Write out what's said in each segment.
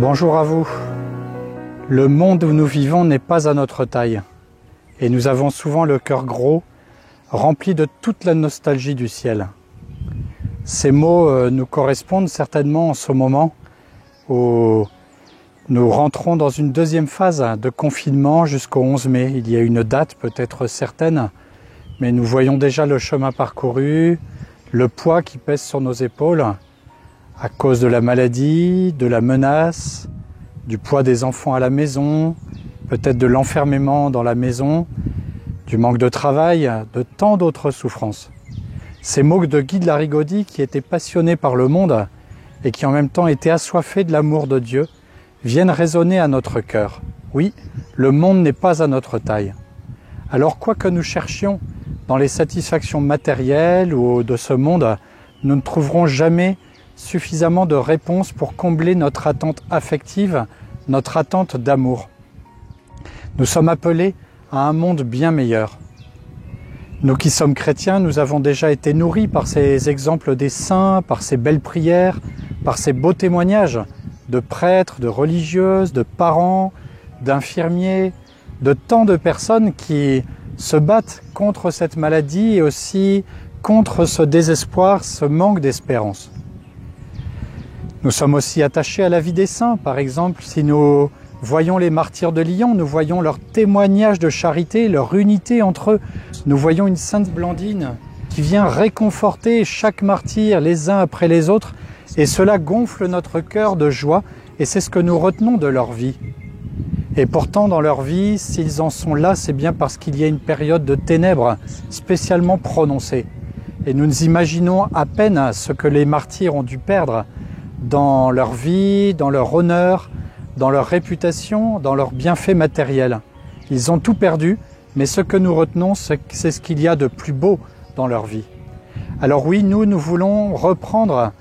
Bonjour à vous. Le monde où nous vivons n'est pas à notre taille et nous avons souvent le cœur gros, rempli de toute la nostalgie du ciel. Ces mots nous correspondent certainement en ce moment où nous rentrons dans une deuxième phase de confinement jusqu'au 11 mai. Il y a une date peut-être certaine, mais nous voyons déjà le chemin parcouru, le poids qui pèse sur nos épaules à cause de la maladie, de la menace, du poids des enfants à la maison, peut-être de l'enfermement dans la maison, du manque de travail, de tant d'autres souffrances. Ces mots de Guy de Larigaudy, qui était passionné par le monde et qui en même temps était assoiffé de l'amour de Dieu, viennent résonner à notre cœur. Oui, le monde n'est pas à notre taille. Alors quoi que nous cherchions dans les satisfactions matérielles ou de ce monde, nous ne trouverons jamais suffisamment de réponses pour combler notre attente affective, notre attente d'amour. Nous sommes appelés à un monde bien meilleur. Nous qui sommes chrétiens, nous avons déjà été nourris par ces exemples des saints, par ces belles prières, par ces beaux témoignages de prêtres, de religieuses, de parents, d'infirmiers, de tant de personnes qui se battent contre cette maladie et aussi contre ce désespoir, ce manque d'espérance. Nous sommes aussi attachés à la vie des saints. Par exemple, si nous voyons les martyrs de Lyon, nous voyons leur témoignage de charité, leur unité entre eux. Nous voyons une sainte Blandine qui vient réconforter chaque martyr les uns après les autres et cela gonfle notre cœur de joie et c'est ce que nous retenons de leur vie. Et pourtant, dans leur vie, s'ils en sont là, c'est bien parce qu'il y a une période de ténèbres spécialement prononcée. Et nous nous imaginons à peine ce que les martyrs ont dû perdre dans leur vie, dans leur honneur, dans leur réputation, dans leurs bienfaits matériels. Ils ont tout perdu, mais ce que nous retenons, c'est ce qu'il y a de plus beau dans leur vie. Alors oui, nous voulons reprendre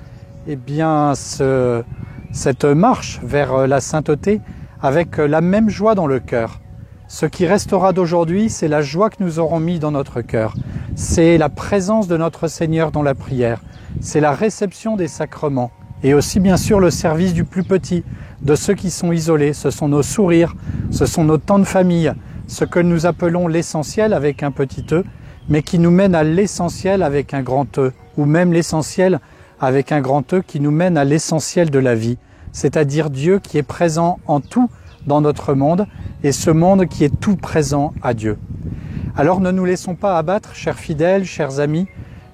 cette marche vers la sainteté avec la même joie dans le cœur. Ce qui restera d'aujourd'hui, c'est la joie que nous aurons mis dans notre cœur. C'est la présence de notre Seigneur dans la prière. C'est la réception des sacrements. Et aussi bien sûr le service du plus petit, de ceux qui sont isolés. Ce sont nos sourires, ce sont nos temps de famille, ce que nous appelons l'essentiel avec un petit e, mais qui nous mène à l'essentiel avec un grand E, ou même l'essentiel avec un grand E qui nous mène à l'essentiel de la vie, c'est-à-dire Dieu qui est présent en tout dans notre monde, et ce monde qui est tout présent à Dieu. Alors ne nous laissons pas abattre, chers fidèles, chers amis,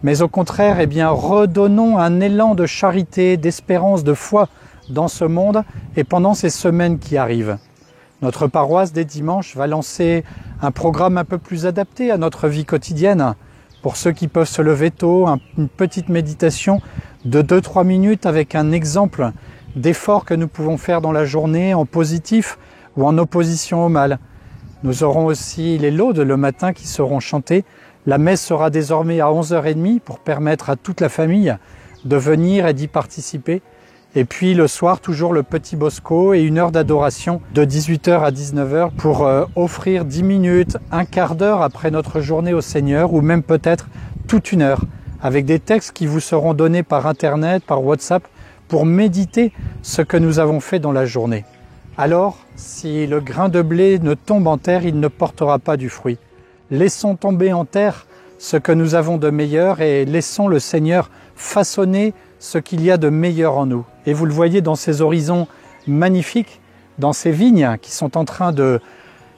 mais au contraire, redonnons un élan de charité, d'espérance, de foi dans ce monde et pendant ces semaines qui arrivent. Notre paroisse, dès dimanche, va lancer un programme un peu plus adapté à notre vie quotidienne. Pour ceux qui peuvent se lever tôt, une petite méditation de 2-3 minutes avec un exemple d'effort que nous pouvons faire dans la journée en positif ou en opposition au mal. Nous aurons aussi les laudes le matin qui seront chantées. La messe sera désormais à 11h30 pour permettre à toute la famille de venir et d'y participer. Et puis le soir, toujours le petit bosco et une heure d'adoration de 18h à 19h pour offrir 10 minutes, un quart d'heure après notre journée au Seigneur ou même peut-être toute une heure avec des textes qui vous seront donnés par Internet, par WhatsApp pour méditer ce que nous avons fait dans la journée. Alors, si le grain de blé ne tombe en terre, il ne portera pas du fruit. Laissons tomber en terre ce que nous avons de meilleur et laissons le Seigneur façonner ce qu'il y a de meilleur en nous. Et vous le voyez dans ces horizons magnifiques, dans ces vignes qui sont en train de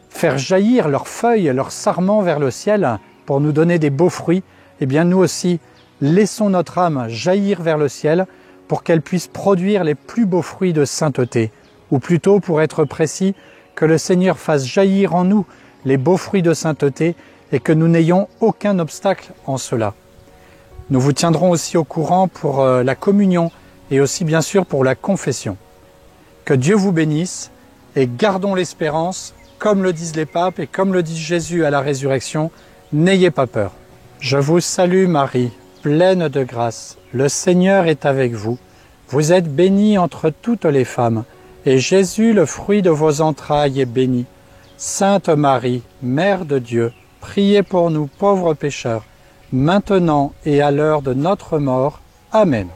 faire jaillir leurs feuilles, leurs sarments vers le ciel pour nous donner des beaux fruits. Eh bien nous aussi, laissons notre âme jaillir vers le ciel pour qu'elle puisse produire les plus beaux fruits de sainteté. Ou plutôt, pour être précis, que le Seigneur fasse jaillir en nous les beaux fruits de sainteté et que nous n'ayons aucun obstacle en cela. Nous vous tiendrons aussi au courant pour la communion et aussi bien sûr pour la confession. Que Dieu vous bénisse et gardons l'espérance, comme le disent les papes et comme le dit Jésus à la résurrection, n'ayez pas peur. Je vous salue Marie, pleine de grâce, le Seigneur est avec vous. Vous êtes bénie entre toutes les femmes et Jésus, le fruit de vos entrailles, est béni. Sainte Marie, Mère de Dieu, priez pour nous pauvres pécheurs, maintenant et à l'heure de notre mort. Amen.